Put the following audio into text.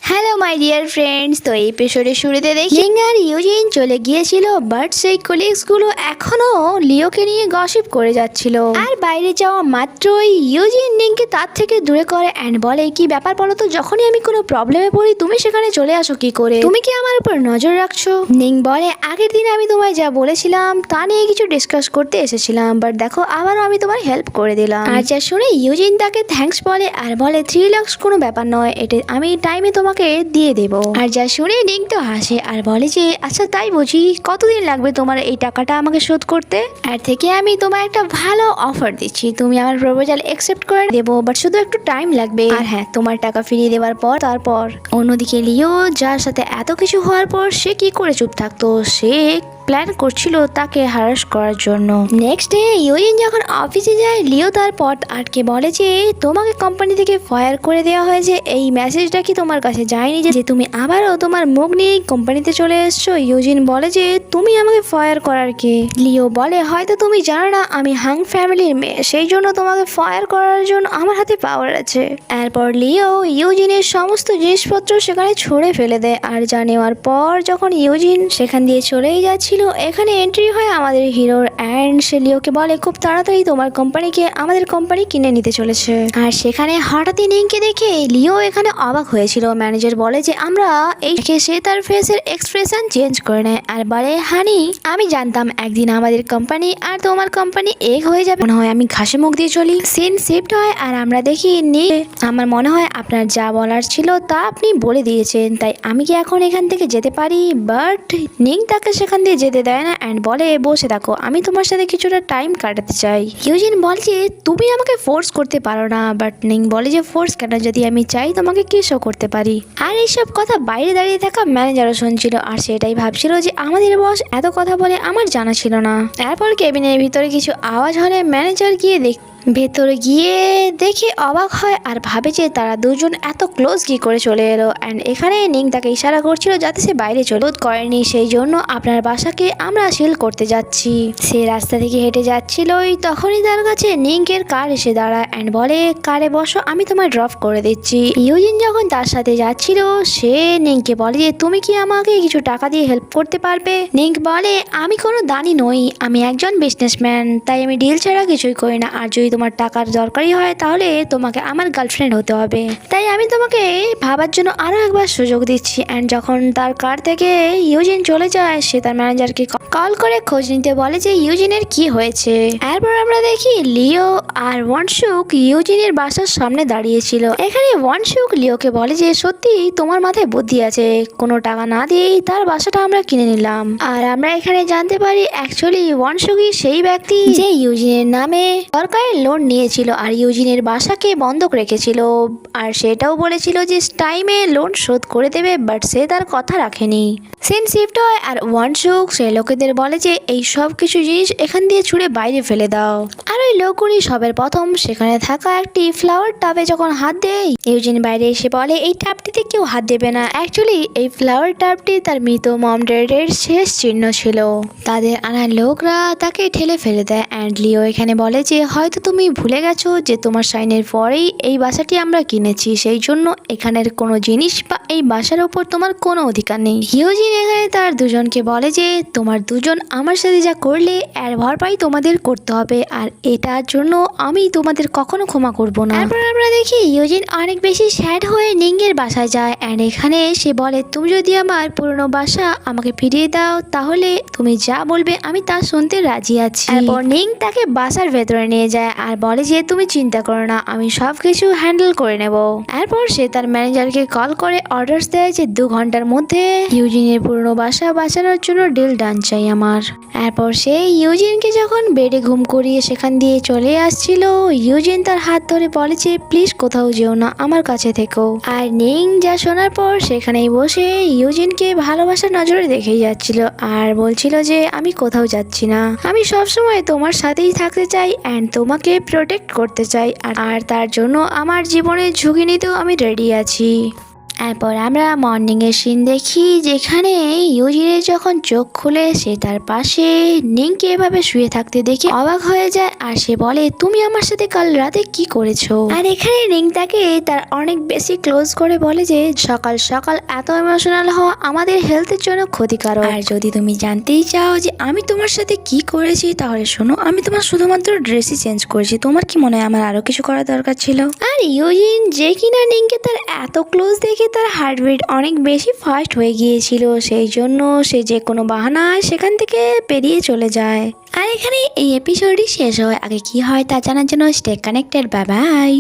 Hello my dear friends, তো এই এপিসোডের শুরুতে দেখি নিং আর ইউজিন চলে গিয়েছিল, বাট সেই কলিগসগুলো এখনো লিওকে নিয়ে গসিপ করে যাচ্ছিল। আর বাইরে যাওয়া মাত্রই ইউজিন নিংকে তার থেকে দূরে করে অ্যান্ড বলে, কি ব্যাপার বলো তো, যখনই আমি কোনো প্রবলেমে পড়ি তুমি সেখানে চলে আসো কি করে? তুমি কি আমার উপর নজর রাখছো? নিং বলে, আগের দিন আমি তোমায় যা বলেছিলাম তা নিয়ে কিছু ডিসকাস করতে এসেছিলাম, বাট দেখো আবারও আমি তোমার হেল্প করে দিলাম। আর যা শুনে ইউজিন তাকে থ্যাঙ্কস বলে আর বলে 3 লাখ কোনো ব্যাপার নয়, এটা আমি টাইমে তোমাকে দিয়ে দেব। আর যা শুনে নিং তো হাসে আর বলে যে আচ্ছা তাই বুঝি, কতদিন লাগবে তোমার এই টাকাটা আমাকে শোধ করতে? আর থেকে আমি তোমার একটা ভালো অফার দিচ্ছি, তুমি আমার প্রপোজাল অ্যাকসেপ্ট করে দেবো, বাট শুধু একটু টাইম লাগবে। আর হ্যাঁ, তোমার টাকা ফিরিয়ে দেওয়ার পর তারপর। অন্যদিকে লিও যার সাথে এত কিছু হওয়ার পর সে কি করে চুপ থাকতো, সে প্ল্যান করছিল তাকে হ্যারাস করার জন্য। নেক্সট ডে ইউজিন যখন অফিসে যায়, লিও তার পথ আটকে বলে যে তোমাকে কোম্পানি থেকে ফায়ার করে দেওয়া হয়েছে, এই মেসেজটা কি তোমার কাছে যায়নি যে তুমি আবারও তোমার মুখ নিয়ে কোম্পানিতে চলে এসছো? ইউজিন বলে যে তুমি আমাকে ফায়ার করার কে? লিও বলে হয়তো তুমি জানো না আমি হাং ফ্যামিলির মেয়ে, সেই জন্য তোমাকে ফায়ার করার জন্য আমার হাতে পাওয়ার আছে। এরপর লিও ইউজিনের সমস্ত জিনিসপত্র সেখানে ছুঁড়ে ফেলে দেয়। আর যা নেওয়ার পর যখন ইউজিন সেখান দিয়ে চলেই যাচ্ছিল, এখানে এন্ট্রি হয় আমাদের হিরোর অ্যান্ড সে লিওকে বলে খুব তাড়াতাড়ি তোমার কোম্পানিকে আমাদের কোম্পানি কিনে নিতে চলেছে। আর সেখানে হঠাৎই নিংকে দেখে লিও এখানে অবাক হয়েছিল। ম্যানেজার বলে যে আমরা এই দেখে সে তার ফেসের এক্সপ্রেশন চেঞ্জ করে নেয় আর বলে হানি আমি জানতাম একদিন আমাদের কোম্পানি আর তোমার কোম্পানি এক হয়ে যাবে, মনে হয় আমি ঘাসে মুখ দিয়ে চলি। সিন শিফট হয় আর আমরা দেখি আমার মনে হয় আপনার যা বলার ছিল তা আপনি বলে দিয়েছেন, তাই আমি কি এখন এখান থেকে যেতে পারি? বাট নিং তাকে সেখান দিয়ে যেতে দেয় না অ্যান্ড বলে বসে থাকো, আমি তোমার সাথে কিছুটা টাইম কাটাতে চাই। ইউজিন বলে যে তুমি আমাকে ফোর্স করতে পারো না, বাট নিং বলে যে ফোর্স কেন, যদি আমি চাই তোমাকে কিসও করতে পারি। আর এইসব কথা বাইরে দাঁড়িয়ে থাকা ম্যানেজারও শুনছিল আর সেটাই ভাবছিল যে আমাদের বস এত কথা বলে আমার জানা ছিল না। তারপর কেবিনের ভিতরে কিছু আওয়াজ হলে ম্যানেজার গিয়ে ভেতরে গিয়ে দেখে অবাক হয় আর ভাবে যে তারা দুজন এত ক্লোজ কি করে চলে এলো। অ্যান্ড এখানে নিং তাকে ইশারা করছিল যাতে সে বাইরে চলে করেনি, সেই জন্য আপনার বাসাকে আমরা সিল করতে যাচ্ছি। সে রাস্তা থেকে হেঁটে যাচ্ছিলই তখনই তার কাছে নিংকের কার এসে দাঁড়ায় অ্যান্ড বলে কারে বসো, আমি তোমায় ড্রপ করে দিচ্ছি। ইউজিন যখন তার সাথে যাচ্ছিল সে নিংকে বলে যে তুমি কি আমাকে কিছু টাকা দিয়ে হেল্প করতে পারবে? নিং বলে আমি কোনো দানি নই, আমি একজন বিজনেসম্যান, তাই আমি ডিল ছাড়া কিছুই করি না, আর যদি তোমার টাকার দরকারই হয় তাহলে তোমাকে আমার গার্লফ্রেন্ড হতে হবে, তাই আমি তোমাকে ভাবার জন্য আরো একবার সুযোগ দিচ্ছি। অ্যান্ড যখন তার কার থেকে ইউজিন চলে যায় সে তার ম্যানেজারকে কল করে খোঁজ নিতে বলে যে ইউজিনের কি হয়েছে। এরপর আমরা দেখি লিও আর ওয়ানশুক ইউজিনের বাসার সামনে দাঁড়িয়েছিল। এখানে ওয়ানশুক লিওকে বলে যে সত্যি তোমার মাথায় বুদ্ধি আছে, কোনো টাকা না দিয়েই তার বাসাটা আমরা কিনে নিলাম। আর আমরা এখানে জানতে পারি অ্যাকচুয়ালি ওয়ানশুকই সেই ব্যক্তি যে ইউজিনের নামে সরকারের লোন নিয়েছিল আর ইউজিনের বাসাকে বন্ধক রেখেছিল, আর সেটাও বলেছিল যে টাইমে লোন শোধ করে দেবে, বাট সে তার কথা রাখেনি। সিন শিফট হয় আর ওয়ানশুক সে লোকেদের বলে যে এই সব কিছু জিনিস এখান দিয়ে ছুঁড়ে বাইরে ফেলে দাও। আর ওই লোকগুলি সবের প্রথম সেখানে থাকা একটি ফ্লাওয়ার টাবে যখন হাত দেয়, ইউজিন বাইরে এসে বলে এই টাবটিতে কেউ হাত দেবে না, অ্যাকচুয়ালি এই ফ্লাওয়ার টাবটি তার মৃত মম ড্যাডের শেষ চিহ্ন ছিল। তাদের আনা লোকরা তাকে ঠেলে ফেলে দেয় অ্যান্ড লিও এখানে বলে যে হয়তো তুমি ভুলে গেছো যে তোমার সাইনের পরেই এই বাসাটি আমরা কিনেছি, সেই জন্য এখানের কোনো জিনিস বা এই বাসার উপর তোমার কোনো অধিকার নেই। ইউজিন এখানে তার দুজনকে বলে যে তোমার দুজন আমার সাথে যা করলে এর ভরপাই তোমাদের করতে হবে, আর এটার জন্য আমি তোমাদের কখনো ক্ষমা করব না। তারপর আমরা দেখি ইউজিন অনেক বেশি স্যাড হয়ে নিংয়ের বাসায় যায় অ্যান্ড এখানে সে বলে তুমি যদি আমার পুরনো বাসা আমাকে ফিরিয়ে দাও তাহলে তুমি যা বলবে আমি তা শুনতে রাজি আছি। তারপর নিং তাকে বাসার ভেতরে নিয়ে যায় আর বলে যে তুমি চিন্তা করো না, আমি সব কিছু হ্যান্ডেল করে নেব। এরপর সে তার ম্যানেজারকে কল করে অর্ডার দেয় যে 2 ঘন্টার মধ্যে ইউজিনের পুরনো বাসা বাঁচানোর জন্য ডিল ডান চাই আমার। এরপর সে ইউজিনকে যখন বেডে ঘুম করিয়ে সেখান দিয়ে চলে আসছিল, ইউজিন তার হাত ধরে বলে যে প্লিজ কোথাও যেও না, আমার কাছে থেকো। আর নিং যা শোনার পর সেখানেই বসে ইউজিনকে ভালোবাসার নজরে দেখেই যাচ্ছিল আর বলছিল যে আমি কোথাও যাচ্ছি না, আমি সবসময় তোমার সাথেই থাকতে চাই অ্যান্ড তোমাকে প্রোটেক্ট করতে চাই, আর তার জন্য আমার জীবনের ঝুঁকি নিতেও আমি রেডি আছি। এরপর আমরা মর্নিং এর সিন দেখি, যেখানে ইউজিনের যখন চোখ খুলে সে তার পাশে নিংকে এভাবে শুয়ে থাকতে দেখে অবাক হয়ে যায়, আর সে বলে তুমি আমার সাথে কাল রাতে কি করেছো। আর এখানে নিং তাকে তার অনেক বেশি ক্লোজ করে বলে যে সকাল সকাল এত ইমোশনাল হওয়া আমাদের হেলথের জন্য ক্ষতিকারক। আর যদি তুমি জানতেই চাও যে আমি তোমার সাথে কি করেছি তাহলে শোনো, আমি তোমার শুধুমাত্র ড্রেসই চেঞ্জ করেছি, তোমার কি মনে হয় আমার আরো কিছু করার দরকার ছিল। আর ইউজিন যে কিনা নিংকে তার এত ক্লোজ দেখে তার হার্টবিট অনেক বেশি ফাস্ট হয়ে গিয়েছিল, সেই জন্য সে যে কোনো বাহানায় সেখান থেকে পেরিয়ে চলে যায়। আর এখানে এই এপিসোডই শেষ হয়, আগে কি হয় তা জানার জন্য স্টে কানেক্টেড, বাই বাই।